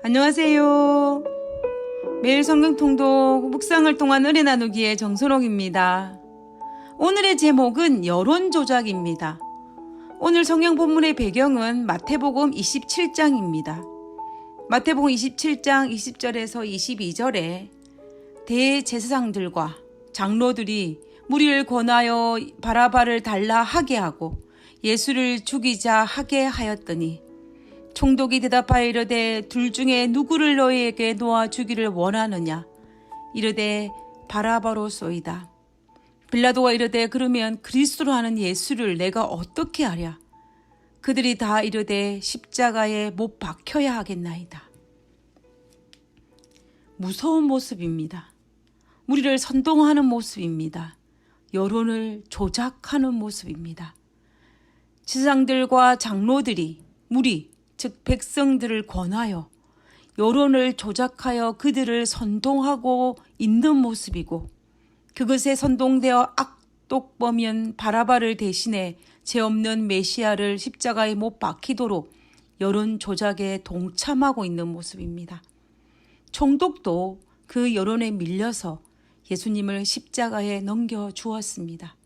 안녕하세요. 매일 성경 통독 묵상을 통한 은혜 나누기의 정선옥입니다. 오늘의 제목은 여론 조작입니다. 오늘 성경 본문의 배경은 마태복음 27장입니다. 마태복음 27장 20절에서 22절에 대제사장들과 장로들이 무리를 권하여 바라바를 달라 하게 하고 예수를 죽이자 하게 하였더니 총독이 대답하여 이르되 둘 중에 누구를 너희에게 놓아 주기를 원하느냐? 이르되 바라바로소이다. 빌라도가 이르되 그러면 그리스도로 하는 예수를 내가 어떻게 하랴? 그들이 다 이르되 십자가에 못 박혀야 하겠나이다. 무서운 모습입니다. 우리를 선동하는 모습입니다. 여론을 조작하는 모습입니다. 제사장들과 장로들이 무리 즉 백성들을 권하여 여론을 조작하여 그들을 선동하고 있는 모습이고 그것에 선동되어 악독범인 바라바를 대신해 죄 없는 메시아를 십자가에 못 박히도록 여론 조작에 동참하고 있는 모습입니다. 총독도 그 여론에 밀려서 예수님을 십자가에 넘겨 주었습니다.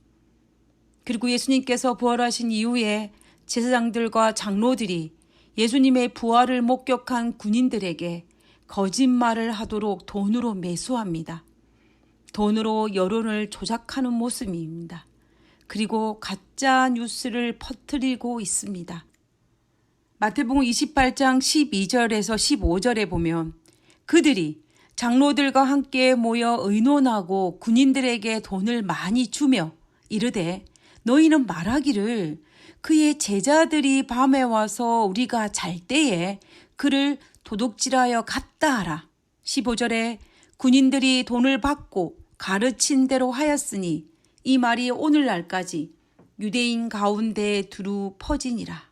그리고 예수님께서 부활하신 이후에 제사장들과 장로들이 예수님의 부활을 목격한 군인들에게 거짓말을 하도록 돈으로 매수합니다. 돈으로 여론을 조작하는 모습입니다. 그리고 가짜 뉴스를 퍼뜨리고 있습니다. 마태복음 28장 12절에서 15절에 보면 그들이 장로들과 함께 모여 의논하고 군인들에게 돈을 많이 주며 이르되 너희는 말하기를 그의 제자들이 밤에 와서 우리가 잘 때에 그를 도둑질하여 갔다 하라. 15절에 군인들이 돈을 받고 가르친 대로 하였으니 이 말이 오늘날까지 유대인 가운데 두루 퍼지니라.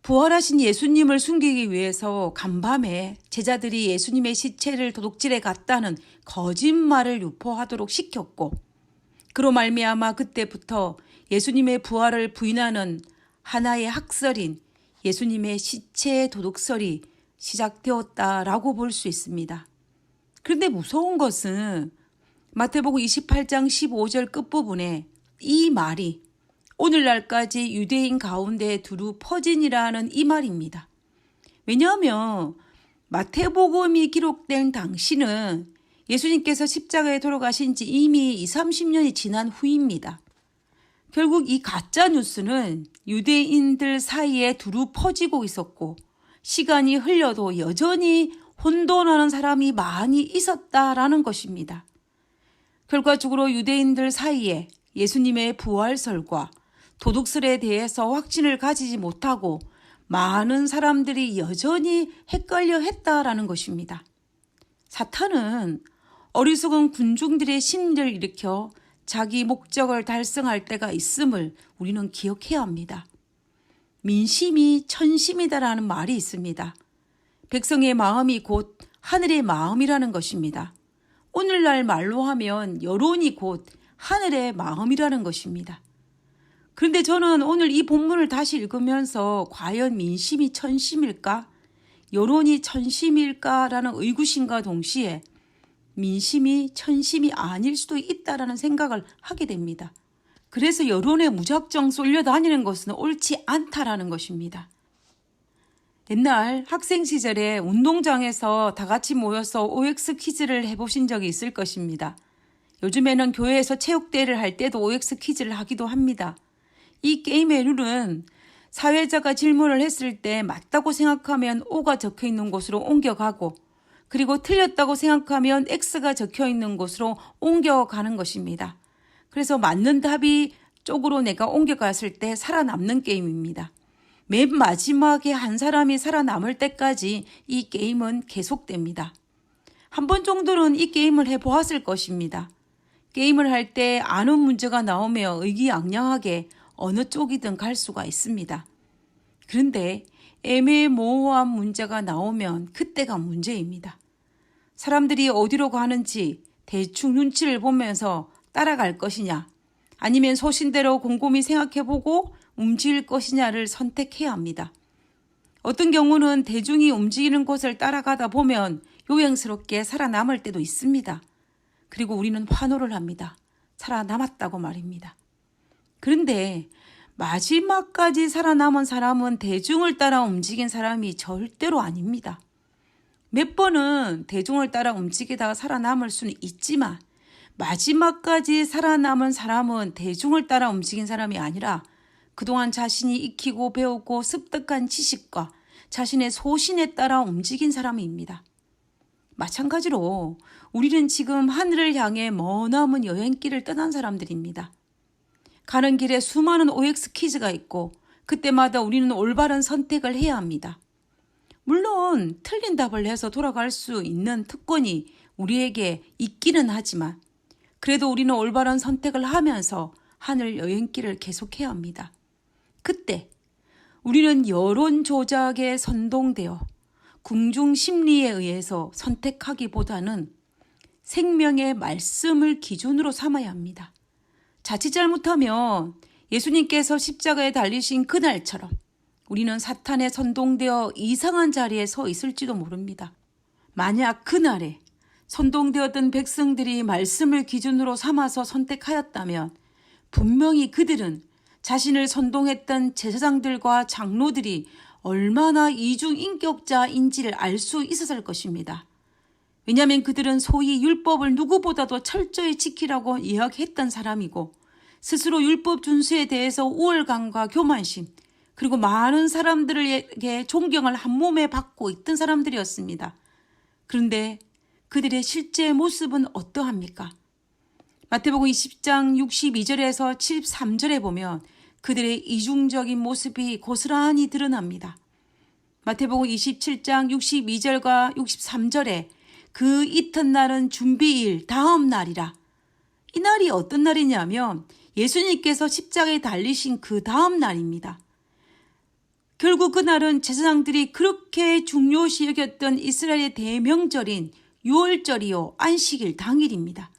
부활하신 예수님을 숨기기 위해서 간밤에 제자들이 예수님의 시체를 도둑질해 갔다는 거짓말을 유포하도록 시켰고 그로 말미암아 그때부터 예수님의 부활을 부인하는 하나의 학설인 예수님의 시체 도둑설이 시작되었다라고 볼 수 있습니다. 그런데 무서운 것은 마태복음 28장 15절 끝부분에 이 말이 오늘날까지 유대인 가운데 두루 퍼진이라는 이 말입니다. 왜냐하면 마태복음이 기록된 당시는 예수님께서 십자가에 돌아가신 지 이미 20-30년이 지난 후입니다. 결국 이 가짜 뉴스는 유대인들 사이에 두루 퍼지고 있었고 시간이 흘려도 여전히 혼돈하는 사람이 많이 있었다라는 것입니다. 결과적으로 유대인들 사이에 예수님의 부활설과 도둑설에 대해서 확신을 가지지 못하고 많은 사람들이 여전히 헷갈려 했다라는 것입니다. 사탄은 어리석은 군중들의 심리를 일으켜 자기 목적을 달성할 때가 있음을 우리는 기억해야 합니다. 민심이 천심이다라는 말이 있습니다. 백성의 마음이 곧 하늘의 마음이라는 것입니다. 오늘날 말로 하면 여론이 곧 하늘의 마음이라는 것입니다. 그런데 저는 오늘 이 본문을 다시 읽으면서 과연 민심이 천심일까? 여론이 천심일까라는 의구심과 동시에 민심이 천심이 아닐 수도 있다라는 생각을 하게 됩니다. 그래서 여론에 무작정 쏠려다니는 것은 옳지 않다라는 것입니다. 옛날 학생 시절에 운동장에서 다 같이 모여서 OX 퀴즈를 해보신 적이 있을 것입니다. 요즘에는 교회에서 체육대회를 할 때도 OX 퀴즈를 하기도 합니다. 이 게임의 룰은 사회자가 질문을 했을 때 맞다고 생각하면 O가 적혀 있는 곳으로 옮겨가고 그리고 틀렸다고 생각하면 X가 적혀 있는 곳으로 옮겨가는 것입니다. 그래서 맞는 답이 쪽으로 내가 옮겨갔을 때 살아남는 게임입니다. 맨 마지막에 한 사람이 살아남을 때까지 이 게임은 계속됩니다. 한 번 정도는 이 게임을 해보았을 것입니다. 게임을 할 때 아는 문제가 나오며 의기양양하게 어느 쪽이든 갈 수가 있습니다. 그런데 애매모호한 문제가 나오면 그때가 문제입니다. 사람들이 어디로 가는지 대충 눈치를 보면서 따라갈 것이냐 아니면 소신대로 곰곰이 생각해보고 움직일 것이냐를 선택해야 합니다. 어떤 경우는 대중이 움직이는 곳을 따라가다 보면 요행스럽게 살아남을 때도 있습니다. 그리고 우리는 환호를 합니다. 살아남았다고 말입니다. 그런데 마지막까지 살아남은 사람은 대중을 따라 움직인 사람이 절대로 아닙니다. 몇 번은 대중을 따라 움직이다가 살아남을 수는 있지만 마지막까지 살아남은 사람은 대중을 따라 움직인 사람이 아니라 그동안 자신이 익히고 배우고 습득한 지식과 자신의 소신에 따라 움직인 사람입니다. 마찬가지로 우리는 지금 하늘을 향해 머나먼 여행길을 떠난 사람들입니다. 가는 길에 수많은 OX 퀴즈가 있고 그때마다 우리는 올바른 선택을 해야 합니다. 물론 틀린 답을 해서 돌아갈 수 있는 특권이 우리에게 있기는 하지만 그래도 우리는 올바른 선택을 하면서 하늘 여행길을 계속해야 합니다. 그때 우리는 여론 조작에 선동되어 궁중 심리에 의해서 선택하기보다는 생명의 말씀을 기준으로 삼아야 합니다. 자칫 잘못하면 예수님께서 십자가에 달리신 그날처럼 우리는 사탄에 선동되어 이상한 자리에 서 있을지도 모릅니다. 만약 그날에 선동되었던 백성들이 말씀을 기준으로 삼아서 선택하였다면 분명히 그들은 자신을 선동했던 제사장들과 장로들이 얼마나 이중인격자인지를 알 수 있었을 것입니다. 왜냐하면 그들은 소위 율법을 누구보다도 철저히 지키라고 이야기했던 사람이고 스스로 율법 준수에 대해서 우월감과 교만심 그리고 많은 사람들에게 존경을 한 몸에 받고 있던 사람들이었습니다. 그런데 그들의 실제 모습은 어떠합니까? 마태복음 20장 62절에서 73절에 보면 그들의 이중적인 모습이 고스란히 드러납니다. 마태복음 27장 62절과 63절에 그 이튿날은 준비일 다음 날이라. 이 날이 어떤 날이냐면 예수님께서 십자가에 달리신 그 다음 날입니다. 결국 그날은 제사장들이 그렇게 중요시 여겼던 이스라엘의 대명절인 유월절이요 안식일 당일입니다.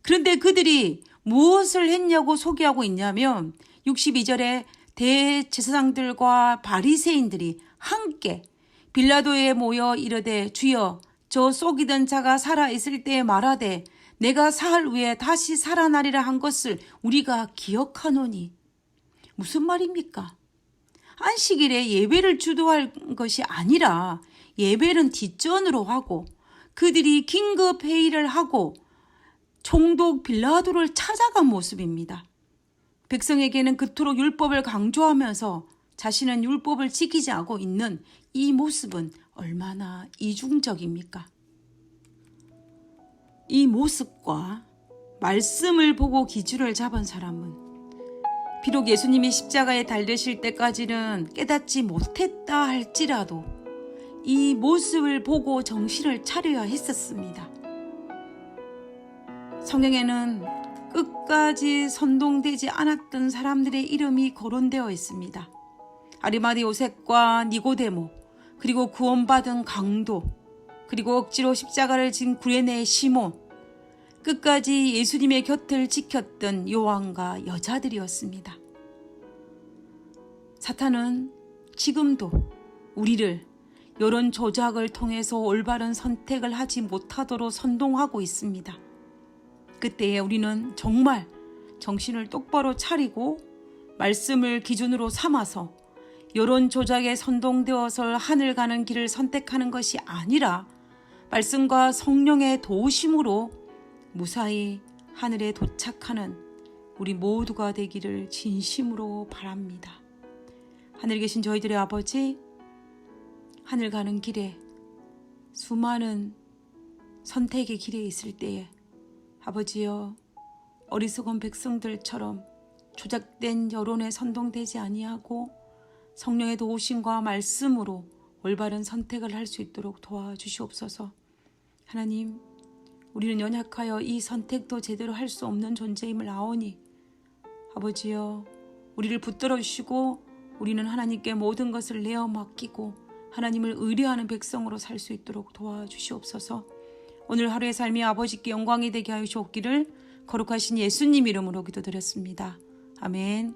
그런데 그들이 무엇을 했냐고 소개하고 있냐면 62절에 대제사장들과 바리새인들이 함께 빌라도에 모여 이르되 주여 저 속이던 자가 살아있을 때에 말하되 내가 사흘 후에 다시 살아나리라 한 것을 우리가 기억하노니. 무슨 말입니까? 안식일에 예배를 주도할 것이 아니라 예배는 뒷전으로 하고 그들이 긴급 회의를 하고 총독 빌라도를 찾아간 모습입니다. 백성에게는 그토록 율법을 강조하면서 자신은 율법을 지키지 않고 있는 이 모습은 얼마나 이중적입니까? 이 모습과 말씀을 보고 기준을 잡은 사람은 비록 예수님이 십자가에 달리실 때까지는 깨닫지 못했다 할지라도 이 모습을 보고 정신을 차려야 했었습니다. 성경에는 끝까지 선동되지 않았던 사람들의 이름이 거론되어 있습니다. 아리마대 요셉과 니고데모, 그리고 구원받은 강도, 그리고 억지로 십자가를 진 구레네 시몬, 끝까지 예수님의 곁을 지켰던 요한과 여자들이었습니다. 사탄은 지금도 우리를 여론 조작을 통해서 올바른 선택을 하지 못하도록 선동하고 있습니다. 그때에 우리는 정말 정신을 똑바로 차리고 말씀을 기준으로 삼아서 여론 조작에 선동되어서 하늘 가는 길을 선택하는 것이 아니라 말씀과 성령의 도우심으로 무사히 하늘에 도착하는 우리 모두가 되기를 진심으로 바랍니다. 하늘에 계신 저희들의 아버지, 하늘 가는 길에 수많은 선택의 길에 있을 때에 아버지여 어리석은 백성들처럼 조작된 여론에 선동되지 아니하고 성령의 도우심과 말씀으로 올바른 선택을 할 수 있도록 도와주시옵소서. 하나님, 우리는 연약하여 이 선택도 제대로 할 수 없는 존재임을 아오니 아버지여 우리를 붙들어 주시고 우리는 하나님께 모든 것을 내어 맡기고 하나님을 의뢰하는 백성으로 살 수 있도록 도와주시옵소서. 오늘 하루의 삶이 아버지께 영광이 되게 하여 주옵기를 거룩하신 예수님 이름으로 기도드렸습니다. 아멘.